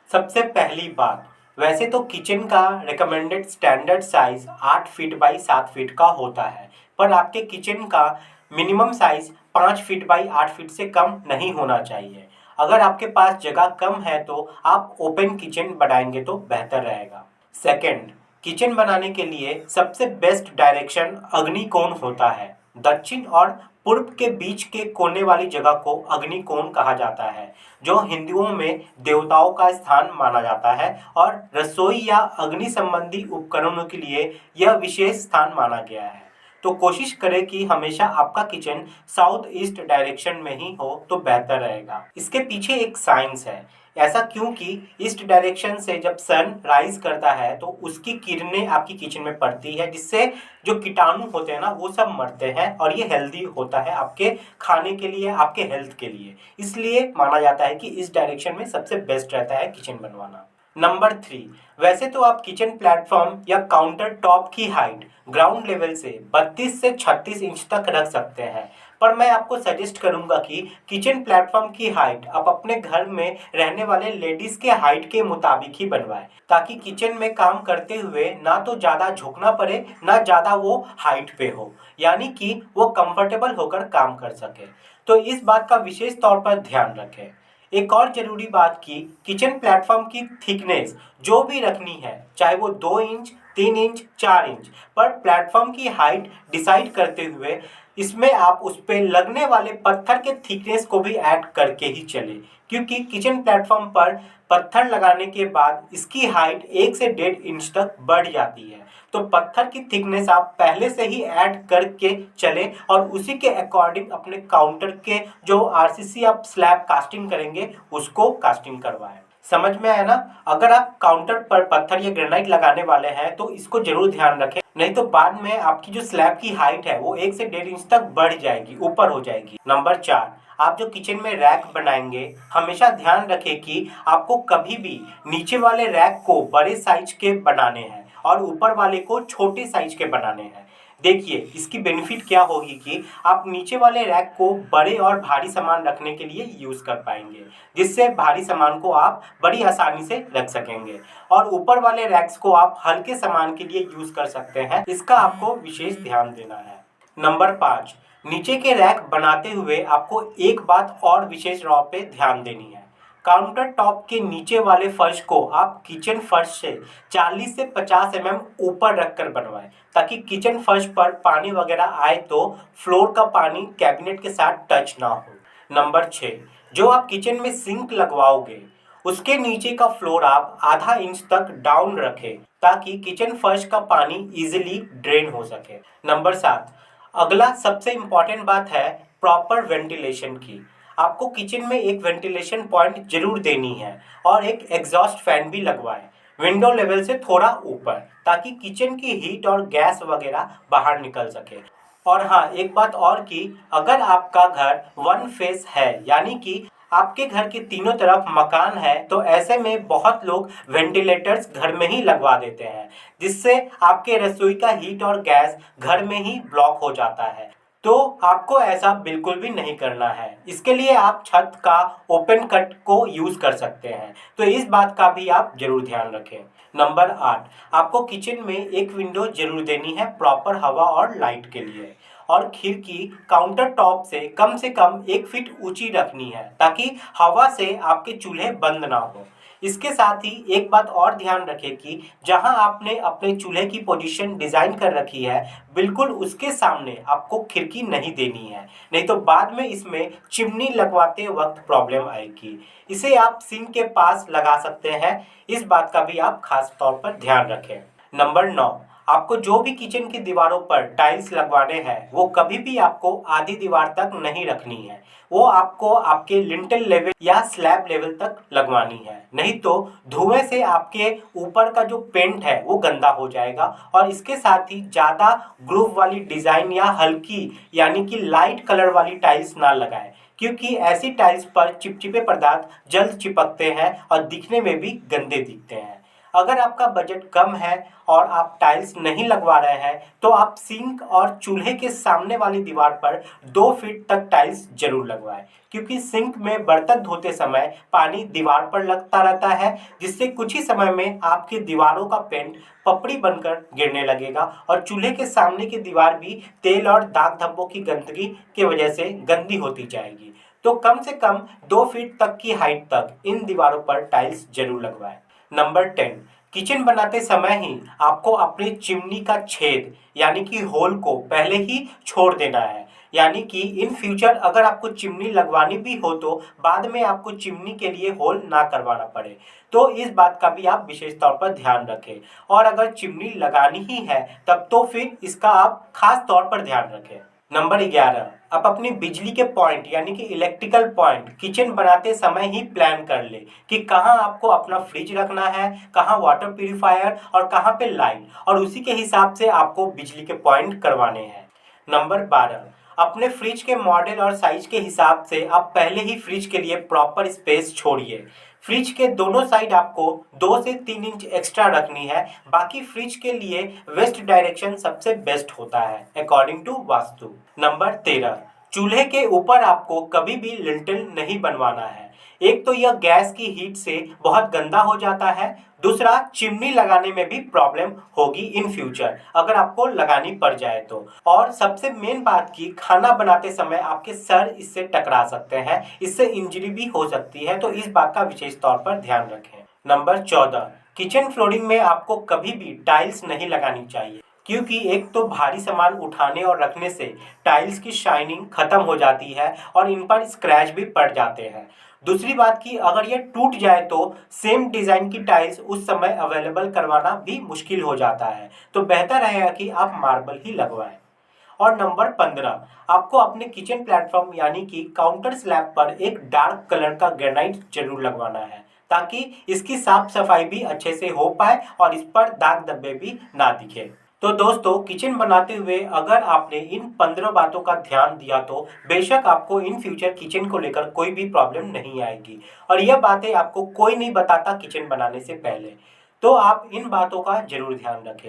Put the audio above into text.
सबसे पहली बात, वैसे तो किचन का recommended standard size 8 feet by 7 feet का होता है, पर आपके किचन का minimum size 5 feet by 8 feet से कम नहीं होना चाहिए। अगर आपके पास जगह कम है तो आप ओपन किचन बनाएंगे तो बेहतर रहेगा। सेकंड, किचन बनाने के लिए सबसे बेस्ट डायरेक्शन अग्निकोण होता है। दक्षिण और पूर्व के बीच के कोने वाली जगह को अग्निकोण कहा जाता है, जो हिंदुओं में देवताओं का स्थान माना जाता है और रसोई या अग्नि संबंधी उपकरणों के लिए यह विशेष स्थान माना गया है। तो कोशिश करें कि हमेशा आपका किचन साउथ ईस्ट डायरेक्शन में ही हो तो बेहतर रहेगा। इसके पीछे एक साइंस है। ऐसा क्योंकि ईस्ट डायरेक्शन से जब सन राइज करता है तो उसकी किरणें आपकी किचन में पड़ती है, जिससे जो कीटाणु होते हैं ना वो सब मरते हैं और ये हेल्दी होता है आपके खाने के लिए, आपके हेल्थ के लिए। इसलिए माना जाता है कि इस डायरेक्शन में सबसे बेस्ट रहता है किचन बनवाना। नंबर 3, वैसे तो आप किचन प्लेटफॉर्म या काउंटर टॉप की हाइट ग्राउंड लेवल से 32 से 36 इंच तक रख सकते हैं, पर मैं आपको सजेस्ट करूंगा कि किचन प्लेटफॉर्म की हाइट आप अपने घर में रहने वाले लेडीज के हाइट के मुताबिक ही बनवाएं, ताकि किचन में काम करते हुए ना तो ज़्यादा झुकना पड़े ना ज़्यादा वो हाइट पे हो, यानी कि वो कंफर्टेबल होकर काम कर सके। तो इस बात का विशेष तौर पर ध्यान रखें। एक और ज़रूरी बात कि किचन प्लेटफॉर्म की थिकनेस जो भी रखनी है, चाहे वो 2 इंच, 3 इंच, 4 इंच, पर प्लेटफॉर्म की हाइट डिसाइड करते हुए इसमें आप उस पे लगने वाले पत्थर के थिकनेस को भी ऐड करके ही चले, क्योंकि किचन प्लेटफॉर्म पर पत्थर लगाने के बाद इसकी हाइट 1 से 1.5 इंच तक बढ़ जाती है। तो पत्थर की थिकनेस आप पहले से ही ऐड करके चले और उसी के अकॉर्डिंग अपने काउंटर के जो आरसीसी आप स्लैब कास्टिंग करेंगे उसको कास्टिंग करवाएं। समझ में आया ना? अगर आप काउंटर पर पत्थर या ग्रेनाइट लगाने वाले हैं तो इसको जरूर ध्यान रखें, नहीं तो बाद में आपकी जो स्लैब की हाइट है वो 1 से 1.5 इंच तक बढ़ जाएगी, ऊपर हो जाएगी। नंबर 4, आप जो किचन में रैक बनाएंगे हमेशा ध्यान रखें कि आपको कभी भी नीचे वाले रैक को बड़े साइज के बनाने हैं और ऊपर वाले को छोटे साइज के बनाने हैं। देखिए इसकी बेनिफिट क्या होगी कि आप नीचे वाले रैक को बड़े और भारी सामान रखने के लिए यूज़ कर पाएंगे, जिससे भारी सामान को आप बड़ी आसानी से रख सकेंगे, और ऊपर वाले रैक्स को आप हल्के सामान के लिए यूज़ कर सकते हैं। इसका आपको विशेष ध्यान देना है। नंबर 5, नीचे के रैक बनाते हुए आपको एक बात और विशेष तौर पे ध्यान देनी है। काउंटर टॉप के नीचे वाले फर्श को आप किचन फर्श से 40 से 50 ऊपर रखकर बनवाएं, ताकि किचन फर्श पर पानी वगैरह आए तो फ्लोर का पानी कैबिनेट के साथ टच ना हो। नंबर 6, जो आप किचन में सिंक लगवाओगे उसके नीचे का फ्लोर आप आधा इंच तक डाउन रखें, ताकि किचन फर्श का पानी इजीली ड्रेन हो सके। नंबर 7, अगला सबसे इम्पॉर्टेंट बात है प्रॉपर वेंटिलेशन की। आपको किचन में एक वेंटिलेशन पॉइंट जरूर देनी है और एक एग्जॉस्ट फैन भी लगवाएं, विंडो लेवल से थोड़ा ऊपर, ताकि किचन की हीट और गैस वगैरह बाहर निकल सके। और हाँ, एक बात और कि अगर आपका घर वन फेस है, यानी कि आपके घर के तीनों तरफ मकान है, तो ऐसे में बहुत लोग वेंटिलेटर्स घर में ही लगवा देते हैं, जिससे आपके रसोई का हीट और गैस घर में ही ब्लॉक हो जाता है। तो आपको ऐसा बिल्कुल भी नहीं करना है। इसके लिए आप छत का ओपन कट को यूज़ कर सकते हैं, तो इस बात का भी आप जरूर ध्यान रखें। नंबर 8, आपको किचन में एक विंडो जरूर देनी है प्रॉपर हवा और लाइट के लिए, और खिड़की काउंटर टॉप से कम 1 फीट ऊंची रखनी है, ताकि हवा से आपके चूल्हे बंद ना हो। इसके साथ ही एक बात और ध्यान रखें कि जहां आपने अपने चूल्हे की पोजीशन डिज़ाइन कर रखी है, बिल्कुल उसके सामने आपको खिड़की नहीं देनी है, नहीं तो बाद में इसमें चिमनी लगवाते वक्त प्रॉब्लम आएगी। इसे आप सिंक के पास लगा सकते हैं, इस बात का भी आप खास तौर पर ध्यान रखें। नंबर 9, आपको जो भी किचन की दीवारों पर टाइल्स लगवाने हैं वो कभी भी आपको आधी दीवार तक नहीं रखनी है, वो आपको आपके लिंटल लेवल या स्लैब लेवल तक लगवानी है, नहीं तो धुएं से आपके ऊपर का जो पेंट है वो गंदा हो जाएगा। और इसके साथ ही ज़्यादा ग्रूव वाली डिज़ाइन या हल्की यानी कि लाइट कलर वाली टाइल्स ना लगाएं, क्योंकि ऐसी टाइल्स पर चिपचिपे पदार्थ जल्द चिपकते हैं और दिखने में भी गंदे दिखते हैं। अगर आपका बजट कम है और आप टाइल्स नहीं लगवा रहे हैं तो आप सिंक और चूल्हे के सामने वाली दीवार पर 2 फीट तक टाइल्स जरूर लगवाएं, क्योंकि सिंक में बर्तन धोते समय पानी दीवार पर लगता रहता है, जिससे कुछ ही समय में आपकी दीवारों का पेंट पपड़ी बनकर गिरने लगेगा और चूल्हे के सामने की दीवार भी तेल और दाग धब्बों की गंदगी की वजह से गंदी होती जाएगी। तो कम से कम 2 फीट तक की हाइट तक इन दीवारों पर टाइल्स जरूर लगवाएं। नंबर 10, किचन बनाते समय ही आपको अपनी चिमनी का छेद यानी कि होल को पहले ही छोड़ देना है, यानी कि इन फ्यूचर अगर आपको चिमनी लगवानी भी हो तो बाद में आपको चिमनी के लिए होल ना करवाना पड़े। तो इस बात का भी आप विशेष तौर पर ध्यान रखें, और अगर चिमनी लगानी ही है तब तो फिर इसका आप खास तौर पर ध्यान रखें। नंबर 11, आप अपनी बिजली के पॉइंट यानी कि इलेक्ट्रिकल पॉइंट किचन बनाते समय ही प्लान कर ले कि कहाँ आपको अपना फ्रिज रखना है, कहाँ वाटर प्यूरिफायर और कहाँ पे लाइट, और उसी के हिसाब से आपको बिजली के पॉइंट करवाने हैं। नंबर 12, अपने फ्रिज के मॉडल और साइज के हिसाब से आप पहले ही फ्रिज के लिए प्रॉपर स्पेस छोड़िए। फ्रिज के दोनों साइड आपको 2 से 3 इंच एक्स्ट्रा रखनी है। बाकी फ्रिज के लिए वेस्ट डायरेक्शन सबसे बेस्ट होता है अकॉर्डिंग टू वास्तु। नंबर 13, चूल्हे के ऊपर आपको कभी भी लिंटल नहीं बनवाना है। एक तो यह गैस की हीट से बहुत गंदा हो जाता है, दूसरा चिमनी लगाने में भी प्रॉब्लम होगी इन फ्यूचर अगर आपको लगानी पड़ जाए तो, और सबसे मेन बात की खाना बनाते समय आपके सर इससे टकरा सकते हैं, इससे इंजरी भी हो सकती है, तो इस बात का विशेष तौर पर ध्यान रखें। नंबर 14, किचन फ्लोरिंग में आपको कभी भी टाइल्स नहीं लगानी चाहिए, क्योंकि एक तो भारी सामान उठाने और रखने से टाइल्स की शाइनिंग खत्म हो जाती है और इन पर स्क्रैच भी पड़ जाते हैं। दूसरी बात कि अगर ये टूट जाए तो सेम डिज़ाइन की टाइल्स उस समय अवेलेबल करवाना भी मुश्किल हो जाता है, तो बेहतर रहेगा कि आप मार्बल ही लगवाएं। और नंबर 15, आपको अपने किचन प्लेटफॉर्म यानी कि काउंटर स्लैब पर एक डार्क कलर का ग्रेनाइट जरूर लगवाना है, ताकि इसकी साफ सफाई भी अच्छे से हो पाए और इस पर दाग धब्बे भी ना दिखे। तो दोस्तों, किचन बनाते हुए अगर आपने इन 15 बातों का ध्यान दिया तो बेशक आपको इन फ्यूचर किचन को लेकर कोई भी प्रॉब्लम नहीं आएगी, और यह बातें आपको कोई नहीं बताता किचन बनाने से पहले। तो आप इन बातों का जरूर ध्यान रखें।